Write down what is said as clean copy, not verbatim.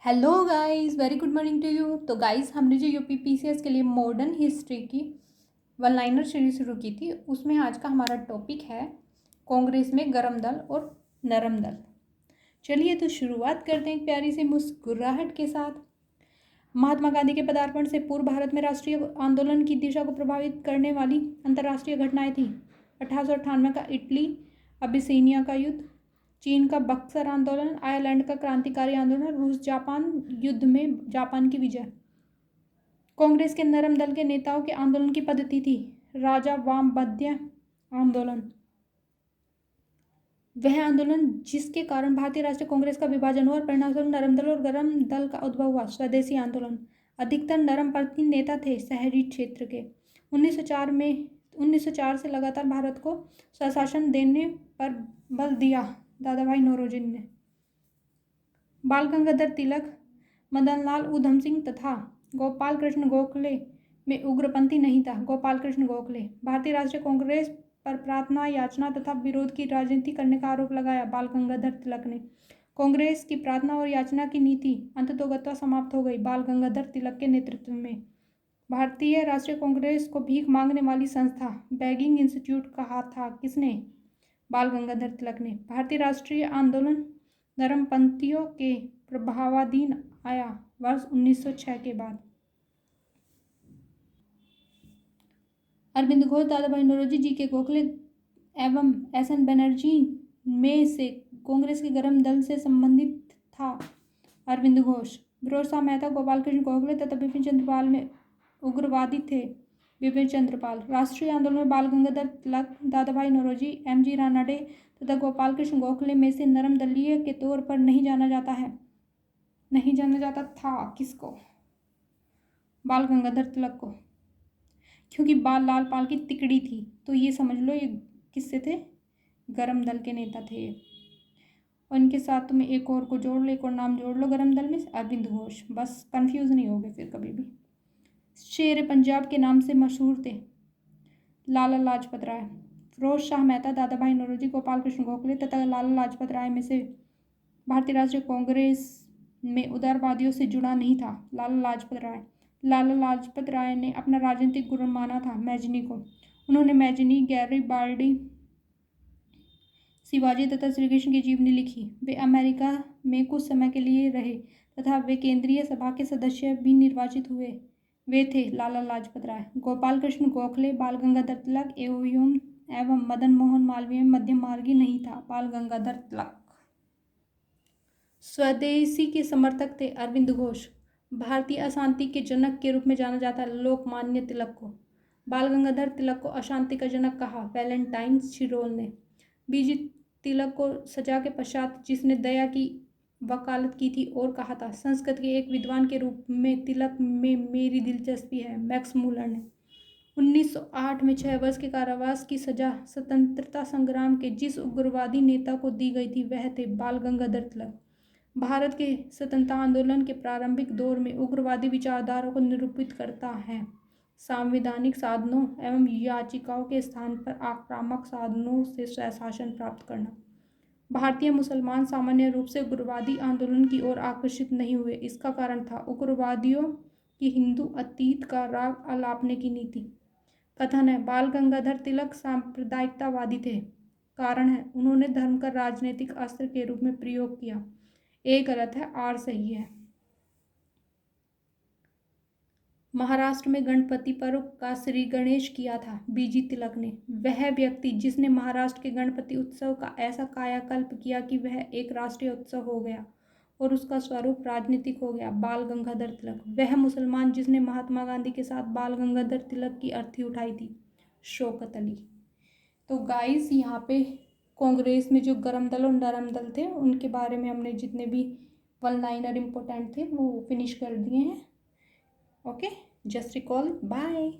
Hello guys, very good morning to you. तो guys, हमने जो यूपीपीसीएस के लिए मॉडर्न हिस्ट्री की वन लाइनर सीरीज शुरू की थी, उसमें आज का हमारा टॉपिक है कांग्रेस में गरम दल और नरम दल। चलिए तो शुरुआत करते हैं एक प्यारी सी मुस्कुराहट के साथ। महात्मा गांधी के पदार्पण से पूर्व भारत में राष्ट्रीय आंदोलन की दिशा को प्रभावित करने वाली अंतर्राष्ट्रीय घटनाएं थी। 1898 का इटली अबिसीनिया का युद्ध, चीन का बक्सर आंदोलन, आयरलैंड का क्रांतिकारी आंदोलन, रूस जापान युद्ध में जापान की विजय। कांग्रेस के नरम दल के नेताओं के आंदोलन की पद्धति थी राजा वामपंथी आंदोलन। वह आंदोलन जिसके कारण भारतीय राष्ट्रीय कांग्रेस का विभाजन हुआ और परिणामस्वरूप नरम दल और गरम दल का उद्भव हुआ। स्वदेशी आंदोलन, अधिकतर नरमपंथी नेता थे शहरी क्षेत्र के। 1904 से लगातार भारत को स्वशासन देने पर बल दिया दादा भाई नौरोजी ने। बाल गंगाधर तिलक, मदन लाल उधम सिंह तथा गोपाल कृष्ण गोखले में उग्रपंथी नहीं था। गोपाल कृष्ण गोखले, भारतीय राष्ट्रीय कांग्रेस पर प्रार्थना, याचना तथा विरोध की राजनीति करने का आरोप लगाया बाल गंगाधर तिलक ने। कांग्रेस की प्रार्थना और याचना की नीति अंततोगत्वा समाप्त हो गई बाल गंगाधर तिलक के नेतृत्व में। भारतीय राष्ट्रीय कांग्रेस को भीख मांगने वाली संस्था बैगिंग इंस्टीट्यूट कहा था किसने? बाल गंगाधर तिलक ने। भारतीय राष्ट्रीय आंदोलन नरमपंथियों के प्रभावाधीन आया वर्ष 1906 के बाद। अरविंद घोष, दादा भाई नौरोजी, जी के गोखले एवं एस एन बनर्जी में से कांग्रेस के गरम दल से संबंधित था अरविंद घोष। फिरोज शाह मेहता, गोपाल कृष्ण गोखले तथा बिपिन चंद्र पाल में उग्रवादी थे। बिपिन चंद्र पाल। राष्ट्रीय आंदोलन में बाल गंगाधर तिलक, दादा भाई नौरोजी, एम जी रानडे तथा गोपाल कृष्ण गोखले में से नरम दलीय के तौर पर नहीं जाना जाता था किसको? बाल गंगाधर तिलक को, क्योंकि बाल लाल पाल की तिकड़ी थी। तो ये समझ लो ये किससे थे? गरम दल के नेता थे। और इनके साथ तुम्हें एक और को जोड़ लो, एक और नाम जोड़ लो गरम दल में, अरविंद घोष। बस कंफ्यूज नहीं होगे फिर कभी भी। शेर पंजाब के नाम से मशहूर थे लाला लाजपत राय। फिरोज शाह मेहता, दादा भाई नौरोजी, गोपाल कृष्ण गोखले तथा लाला लाजपत राय में से भारतीय राष्ट्रीय कांग्रेस में उदारवादियों से जुड़ा नहीं था लाला लाजपत राय। लाला लाजपत राय ने अपना राजनीतिक गुरु माना था मैजनी को। उन्होंने मैजनी, गैरिबाल्डी, शिवाजी तथा श्री कृष्ण की जीवनी लिखी। वे अमेरिका में कुछ समय के लिए रहे तथा वे केंद्रीय सभा के सदस्य भी निर्वाचित हुए। वे थे लाला लाजपत राय। गोपाल कृष्ण गोखले, बाल गंगाधर तिलक एवं मदन मोहन मालवीय में मध्यम मार्गी नहीं था बाल गंगाधर तिलक। स्वदेशी के समर्थक थे अरविंद घोष। भारतीय अशांति के जनक के रूप में जाना जाता है लोकमान्य तिलक को। बाल गंगाधर तिलक को अशांति का जनक कहा वैलेंटाइन शिरोल ने। बीजी तिलक को सजा के पश्चात जिसने दया की वकालत की थी और कहा था संस्कृत के एक विद्वान के रूप में तिलक में मेरी दिलचस्पी है, मैक्स मूलर ने। 1908 में 6 वर्ष के कारावास की सजा स्वतंत्रता संग्राम के जिस उग्रवादी नेता को दी गई थी वह थे बाल गंगाधर तिलक। भारत के स्वतंत्रता आंदोलन के प्रारंभिक दौर में उग्रवादी विचारधारा को निरूपित करता है संवैधानिक साधनों एवं याचिकाओं के स्थान पर आक्रामक साधनों से स्वशासन प्राप्त करना। भारतीय मुसलमान सामान्य रूप से उग्रवादी आंदोलन की ओर आकर्षित नहीं हुए। इसका कारण था उग्रवादियों की हिंदू अतीत का राग अलापने की नीति। कथन है बाल गंगाधर तिलक सांप्रदायिकतावादी थे। कारण है उन्होंने धर्म का राजनीतिक अस्त्र के रूप में प्रयोग किया। ए गलत है, आर सही है। महाराष्ट्र में गणपति पर्व का श्री गणेश किया था बीजी तिलक ने। वह व्यक्ति जिसने महाराष्ट्र के गणपति उत्सव का ऐसा कायाकल्प किया कि वह एक राष्ट्रीय उत्सव हो गया और उसका स्वरूप राजनीतिक हो गया बाल गंगाधर तिलक। वह मुसलमान जिसने महात्मा गांधी के साथ बाल गंगाधर तिलक की अर्थी उठाई थी शौकत अली। तो गाइस, यहाँ पे कांग्रेस में जो गरम दल और नरम दल थे उनके बारे में हमने जितने भी वन लाइनर इम्पोर्टेंट थे वो फिनिश कर दिए हैं। Okay, just recall, bye.